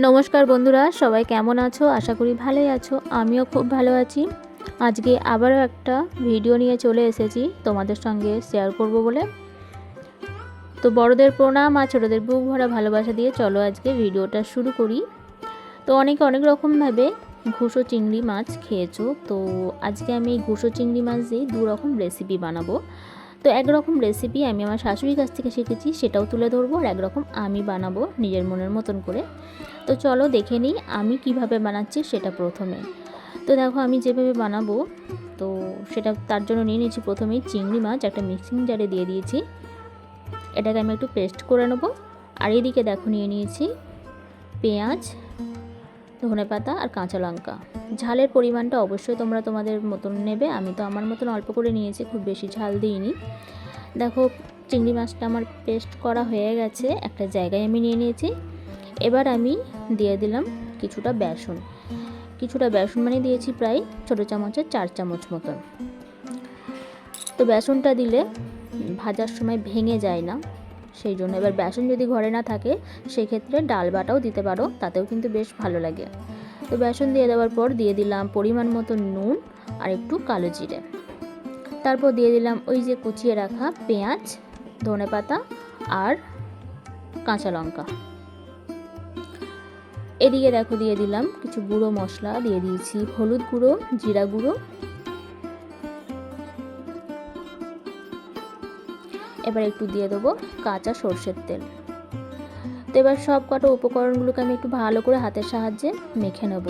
নমস্কার বন্ধুরা, সবাই কেমন আছো? আশা করি ভালোই আছো। আমিও খুব ভালো আছি। আজকে আবারও একটা ভিডিও নিয়ে চলে এসেছি তোমাদের সঙ্গে শেয়ার করব বলে। তো বড়দের প্রণাম আর ছোটদের বুক ভরা ভালোবাসা দিয়ে চলো আজকে ভিডিওটা শুরু করি। তো অনেকে অনেক রকমভাবে ঘুষো চিংড়ি মাছ খেয়েছো। তো আজকে আমি এই ঘুষো চিংড়ি মাছ দিয়ে দু রকম রেসিপি বানাবো। তো একরকম রেসিপি আমি আমার শাশুড়ির কাছ থেকে শিখেছি, সেটাও তুলে ধরবো, আর একরকম আমি বানাবো নিজের মনের মতন করে। তো চলো দেখে নিই আমি কিভাবে বানাচ্ছি সেটা প্রথমে। তো দেখো আমি যেভাবে বানাবো, তো সেটা তার জন্য নিয়ে নিয়েছি প্রথমেই চিংড়ি মাছ একটা মিক্সিং জারে দিয়ে দিয়েছি। এটাকে আমি একটু পেস্ট করে নেবো। আর এদিকে দেখো নিয়ে নিয়েছি পেঁয়াজ, ধনেপাতা আর কাঁচা লঙ্কা। ঝালের পরিমাণটা অবশ্যই তোমরা তোমাদের মতন নেবে, আমি তো আমার মতন অল্প করে নিয়েছি, খুব বেশি ঝাল দিইনি। দেখো চিংড়ি মাছটা আমার পেস্ট করা হয়ে গেছে, একটা জায়গায় আমি নিয়ে নিয়েছি। এবার আমি দিয়ে দিলাম কিছুটা বেসন মানে দিয়েছি প্রায় ছোটো চামচের 4 চামচ মতন। তো বেসনটা দিলে ভাজার সময় ভেঙে যায় না, সেই জন্য। এবার বেসন যদি ঘরে না থাকে সেক্ষেত্রে ডাল বাটাও দিতে পারো, তাতেও কিন্তু বেশ ভালো লাগে। তো বেসন দিয়ে দেওয়ার পর দিয়ে দিলাম পরিমাণ মতো নুন আর একটু কালো জিরে। তারপর দিয়ে দিলাম ওই যে কুচিয়ে রাখা পেঁয়াজ, ধনেপাতা আর কাঁচা লঙ্কা। এদিকে দেখো দিয়ে দিলাম কিছু গুঁড়ো মশলা, দিয়ে দিয়েছি হলুদ গুঁড়ো, জিরা গুঁড়ো। এবার একটু দিয়ে দেবো কাঁচা সর্ষের তেল। তো এবার সব কটা উপকরণগুলোকে আমি একটু ভালো করে হাতের সাহায্যে মেখে নেব।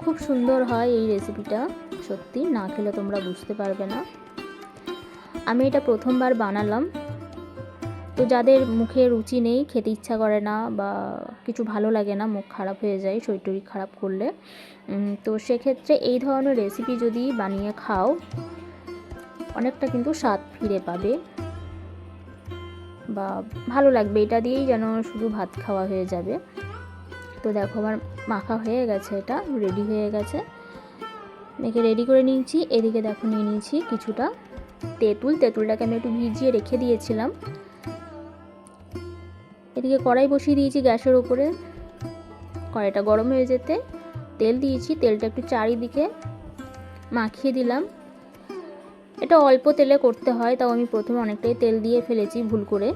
খুব সুন্দর হয় এই রেসিপিটা, সত্যি না খেলে তোমরা বুঝতে পারবে না। আমি এটা প্রথমবার বানালাম। তো যাদের মুখে রুচি নেই, খেতে ইচ্ছা করে না বা কিছু ভালো লাগে না, মুখ খারাপ হয়ে যায় শরীর টরীর খারাপ করলে, তো সেক্ষেত্রে এই ধরনের রেসিপি যদি বানিয়ে খাও অনেকটা কিন্তু স্বাদ ফিরে পাবে বা ভালো লাগবে। এটা দিয়েই যেন শুধু ভাত খাওয়া হয়ে যাবে। তো দেখো আমার মাখা হয়ে গেছে, এটা রেডি হয়ে গেছে, মেখে রেডি করে নিয়েছি। এদিকে দেখো নিয়ে নিয়েছি কিছুটা তেঁতুলটাকে আমি একটু ভিজিয়ে রেখে দিয়েছিলাম। এদিকে কড়াই বসিয়ে দিয়েছি গ্যাসের উপরে। কড়াইটা গরম হয়ে যেতে তেল দিয়েছি, তেলটা একটু চারিদিকে মাখিয়ে দিলাম। এটা অল্প তেলে করতে হয়, তাও আমি প্রথমে অনেকটাই তেল দিয়ে ফেলেছি ভুল করে।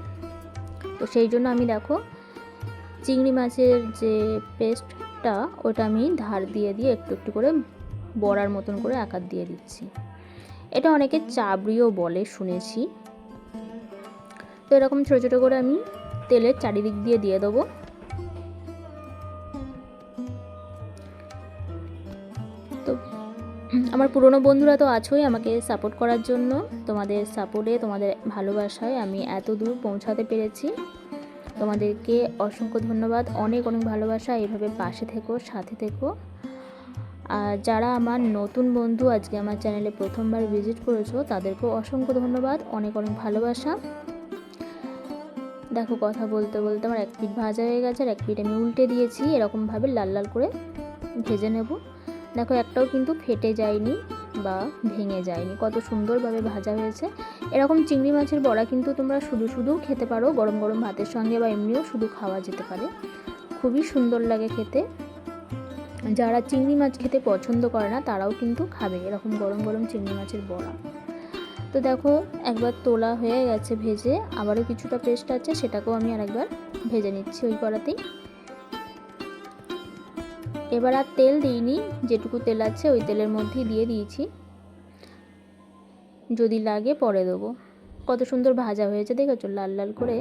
তো সেই জন্য আমি দেখো চিংড়ি মাছের যে পেস্টটা ওটা আমি ধার দিয়ে দিয়ে একটু একটু করে বড়ার মতন করে আকার দিয়ে দিচ্ছি। এটা অনেকে চাবড়িও বলে শুনেছি। তো এরকম ছোটো ছোটো করে আমি তেলের চারিদিক দিয়ে দিয়ে দেবো। তো আমার পুরনো বন্ধুরা তো আছোই আমাকে সাপোর্ট করার জন্য। তোমাদের সাপোর্টে, তোমাদের ভালোবাসায় আমি এত দূর পৌঁছাতে পেরেছি। তোমাদেরকে অসংখ্য ধন্যবাদ, অনেক অনেক ভালোবাসা। এইভাবে পাশে থেকো, সাথে থেকো। আর যারা আমার নতুন বন্ধু আজকে আমার চ্যানেলে প্রথমবার ভিজিট করেছো তাদেরকেও অসংখ্য ধন্যবাদ, অনেক অনেক ভালোবাসা। দেখো কথা বলতে বলতে আমার এক পিঠ ভাজা হয়ে গেছে, আর এক পিঠ আমি উল্টে দিয়েছি। এরকমভাবে লাল লাল করে ভেজে নেব। দেখো একটাও কিন্তু ফেটে যায়নি বা ভেঙে যায়নি, কত সুন্দরভাবে ভাজা হয়েছে। এরকম চিংড়ি মাছের বড়া কিন্তু তোমরা শুধু শুধুও খেতে পারো, গরম গরম ভাতের সঙ্গে, বা এমনিও শুধু খাওয়া যেতে পারে, খুবই সুন্দর লাগে খেতে। যারা চিংড়ি মাছ খেতে পছন্দ করে না তারাও কিন্তু খাবে এরকম গরম গরম চিংড়ি মাছের বড়া। তো দেখো একবার তোলা হয়ে গেছে ভেজে, আবারও কিছুটা পেস্ট আছে, সেটাকেও আমি আরেকবার ভেজে নিচ্ছি ওই কড়াতেই। এবার আর তেল দিইনি, যেটুকু তেল আছে ওই তেলের মধ্যেই দিয়ে দিয়েছি, যদি লাগে পরে দেবো। কত সুন্দর ভাজা হয়েছে দেখেছো, লাল লাল করে,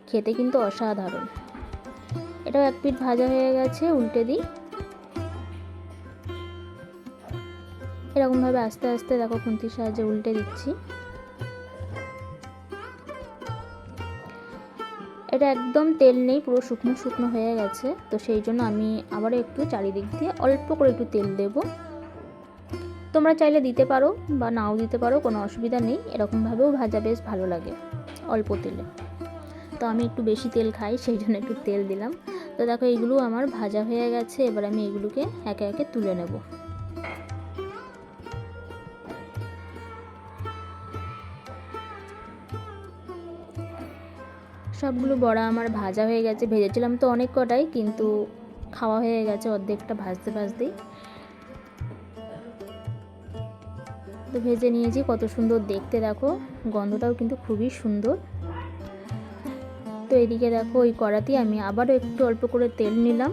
খেতে কিন্তু অসাধারণ। এটাও এক পিঠ ভাজা হয়ে গেছে, উল্টে দিই। এরকমভাবে আস্তে আস্তে দেখো খুন্তির সাহায্যে উল্টে দিচ্ছি। এটা একদম তেল নেই, পুরো শুকনো শুকনো হয়ে গেছে। তো সেই জন্য আমি আবারও একটু চারিদিক দিয়ে অল্প করে একটু তেল দেব। তোমরা চাইলে দিতে পারো বা নাও দিতে পারো, কোনো অসুবিধা নেই। এরকমভাবেও ভাজা বেশ ভালো লাগে অল্প তেলে। তো আমি একটু বেশি তেল খাই, সেই জন্য একটু তেল দিলাম। তো দেখো এইগুলো আমার ভাজা হয়ে গেছে, এবার আমি এগুলোকে একে একে তুলে নেব। সবগুলো বড়া আমার ভাজা হয়ে গেছে। ভেজেছিলাম তো অনেক কটাই, কিন্তু খাওয়া হয়ে গেছে অর্ধেকটা ভাজতে ভাজতেই। তো ভেজে নিয়েছি, কত সুন্দর দেখতে দেখো, গন্ধটাও কিন্তু খুবই সুন্দর। তো এদিকে দেখো ওই কড়াতেই আমি আবারও একটু অল্প করে তেল নিলাম।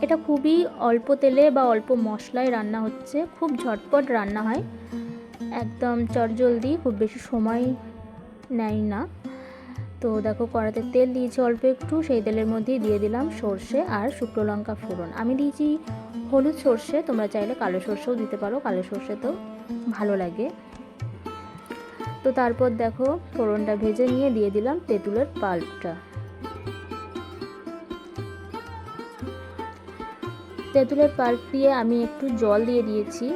এটা খুবই অল্প তেলে বা অল্প মশলায় রান্না হচ্ছে, খুব ঝটপট রান্না হয়, একদম চটজলদি, খুব বেশি সময় নেয় না। তো দেখো কড়াতে তেল দিয়েছি অল্প একটু, সেই তেলের মধ্যেই দিয়ে দিলাম সর্ষে আর শুকনো লঙ্কা ফোড়ন। আমি দিয়েছি হলুদ সর্ষে, তোমরা চাইলে কালো সর্ষেও দিতে পারো, কালো সর্ষে তো ভালো লাগে। তো তারপর দেখো ফোড়নটা ভেজে নিয়ে দিয়ে দিলাম তেঁতুলের পাল্পটা। তেঁতুলের পাল্প দিয়ে আমি একটু জল দিয়ে দিয়েছি,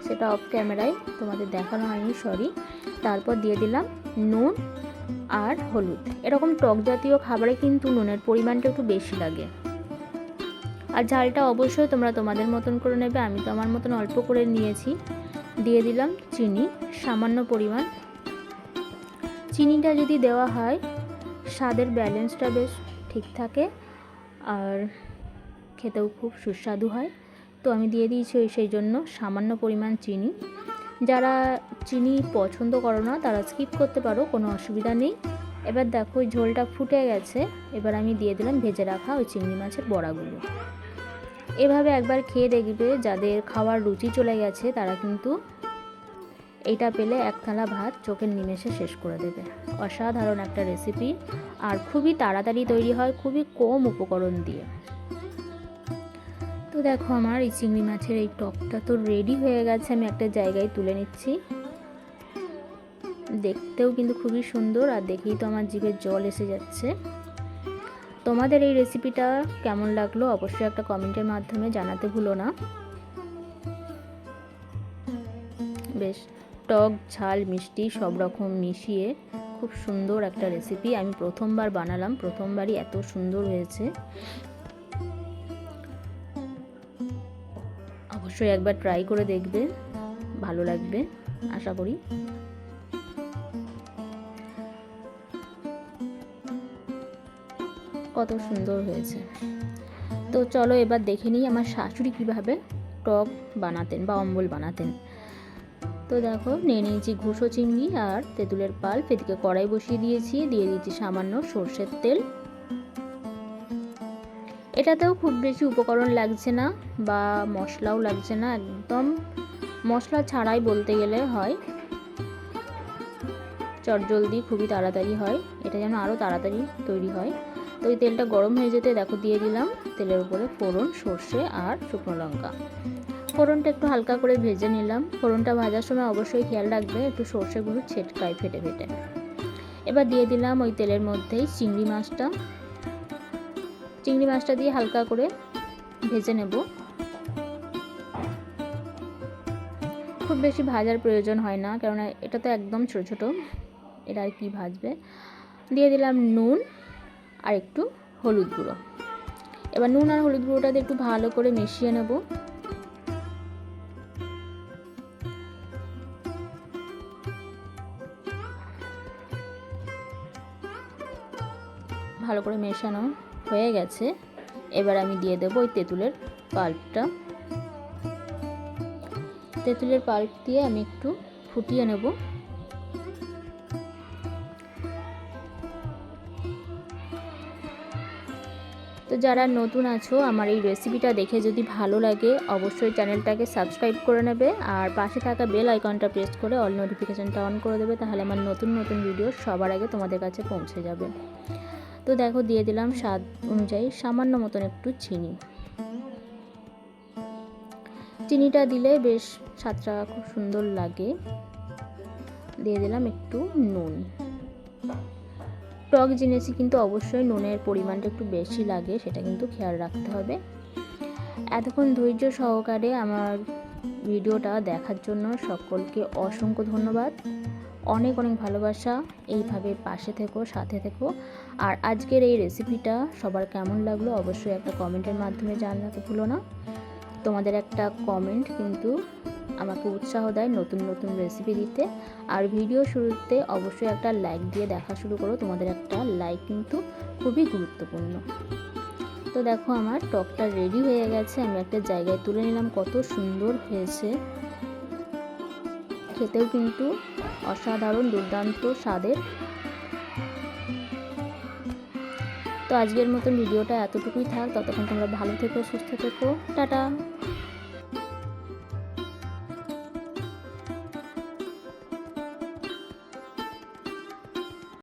সেটা অফ ক্যামেরায় তোমাদের দেখানো হয়নি, সরি। তারপর দিয়ে দিলাম নুন আর হলুদ। এরকম টক জাতীয় খাবারে কিন্তু নুনের পরিমাণটা একটু বেশি লাগে। আর ঝালটা অবশ্যই তোমরা তোমাদের মতন করে নেবে, আমি তো আমার মতন অল্প করে নিয়েছি। দিয়ে দিলাম চিনি সামান্য পরিমাণ। চিনিটা যদি দেওয়া হয় স্বাদের ব্যালেন্সটা বেশ ঠিক থাকে আর খেতেও খুব সুস্বাদু হয়। তো আমি দিয়ে দিয়েছি সেই জন্য সামান্য পরিমাণ চিনি। যারা চিনি পছন্দ করো না তারা স্কিপ করতে পারো, কোনো অসুবিধা নেই। এবার দেখো ওই ঝোলটা ফুটে গেছে, এবার আমি দিয়ে দিলাম ভেজে রাখা ওই চিংড়ি মাছের বড়াগুলো। এভাবে একবার খেয়ে দেখবে, যাদের খাওয়ার রুচি চলে গেছে তারা কিন্তু এইটা পেলে এক থালা ভাত চোখের নিমেষে শেষ করে দেবে। অসাধারণ একটা রেসিপি, আর খুবই তাড়াতাড়ি তৈরি হয়, খুবই কম উপকরণ দিয়ে। তো দেখো আমার এই চিংড়ি মাছের এই টকটা তো রেডি হয়ে গেছে, আমি একটা জায়গায় তুলে নিচ্ছি। দেখতেও কিন্তু খুবই সুন্দর, আর দেখেই তো আমার জিভে জল এসে যাচ্ছে। তোমাদের এই রেসিপিটা কেমন লাগলো অবশ্যই একটা কমেন্টের মাধ্যমে জানাতে ভুলো না। বেশ টক ঝাল মিষ্টি সব রকম মিশিয়ে খুব সুন্দর একটা রেসিপি। আমি প্রথমবার বানালাম, প্রথমবারই এত সুন্দর হয়েছে। অবশ্যই একবার ট্রাই করে দেখবে, ভালো লাগবে আশা করি। কত সুন্দর হয়েছে। তো চলো এবার দেখে নিই আমার শাশুড়ি কীভাবে টক বানাতেন বা অম্বল বানাতেন। তো দেখো নিয়ে নিয়েছি ঘুষো চিংড়ি আর তেঁতুলের পাল্প। এদিকে কড়াই বসিয়ে দিয়েছি, দিয়ে দিয়েছি সামান্য সর্ষের তেল। এটাতেও খুব বেশি উপকরণ লাগছে না বা মশলাও লাগছে না, একদম মশলা ছাড়াই বলতে গেলে হয়, চটজলদি খুবই তাড়াতাড়ি হয়, এটা যেন আরও তাড়াতাড়ি তৈরি হয়। তো ওই তেলটা গরম হয়ে যেতে দেখো দিয়ে দিলাম তেলের উপরে ফোড়ন, সর্ষে আর শুকনো লঙ্কা। ফোড়নটা একটু হালকা করে ভেজে নিলাম। ফোড়নটা ভাজার সময় অবশ্যই খেয়াল রাখবে একটু সর্ষেগুলো ছেটকায় ফেটে ফেটে। এবার দিয়ে দিলাম ওই তেলের মধ্যেই চিংড়ি মাছটা। চিংড়ি মাছটা দিয়ে হালকা করে ভেজে নেব, খুব বেশি ভাজার প্রয়োজন হয় না, কেননা এটা তো একদম ছোটো ছোটো, এটা আর কি ভাজবে। দিয়ে দিলাম নুন আর একটু হলুদ গুঁড়ো। এবার নুন আর হলুদ গুঁড়োটা দিয়ে একটু ভালো করে মিশিয়ে নেব। ভালো করে মেশানো হয়ে গেছে, এবার আমি দিয়ে দেবো ওই তেঁতুলের পাল্পটা। তেঁতুলের পাল্প দিয়ে আমি একটু ফুটিয়ে নেব। তো যারা নতুন আছো আমার এই রেসিপিটা দেখে যদি ভালো লাগে অবশ্যই চ্যানেলটাকে সাবস্ক্রাইব করে নেবে, আর পাশে থাকা বেল আইকনটা প্রেস করে অল নোটিফিকেশানটা অন করে দেবে, তাহলে আমার নতুন নতুন ভিডিও সবার আগে তোমাদের কাছে পৌঁছে যাবে। তো দেখো দিয়ে দিলাম স্বাদ অনুযায়ী সামান্য মতন একটু চিনি। চিনিটা দিলে বেশ স্বাদটা খুব সুন্দর লাগে। দিয়ে দিলাম একটু নুন। টক জিনিসে কিন্তু অবশ্যই নুনের পরিমাণটা একটু বেশি লাগে, সেটা কিন্তু খেয়াল রাখতে হবে। এতক্ষণ ধৈর্য সহকারে আমার ভিডিওটা দেখার জন্য সকলকে অসংখ্য ধন্যবাদ, অনেক অনেক ভালোবাসা। এইভাবে পাশে থেকো, সাথে থেকো। আর আজকের এই রেসিপিটা সবার কেমন লাগলো অবশ্যই একটা কমেন্টের মাধ্যমে জানাতে ভুলো না। তোমাদের একটা কমেন্ট কিন্তু আমাকে উৎসাহ দেয় নতুন নতুন রেসিপি দিতে। আর ভিডিও শুরুতে অবশ্যই একটা লাইক দিয়ে দেখা শুরু করো, তোমাদের একটা লাইক কিন্তু খুবই গুরুত্বপূর্ণ। তো দেখো আমার টকটা রেডি হয়ে গেছে, আমি একটা জায়গায় তুলে নিলাম। কত সুন্দর হয়েছে, খেতেও কিন্তু অসাধারণ দুর্দান্ত স্বাদের। তো আজকের মতন ভিডিওটা এতটুকুই থাক, ততক্ষণ তোমরা ভালো থেকো, সুস্থ থেকো, টাটা।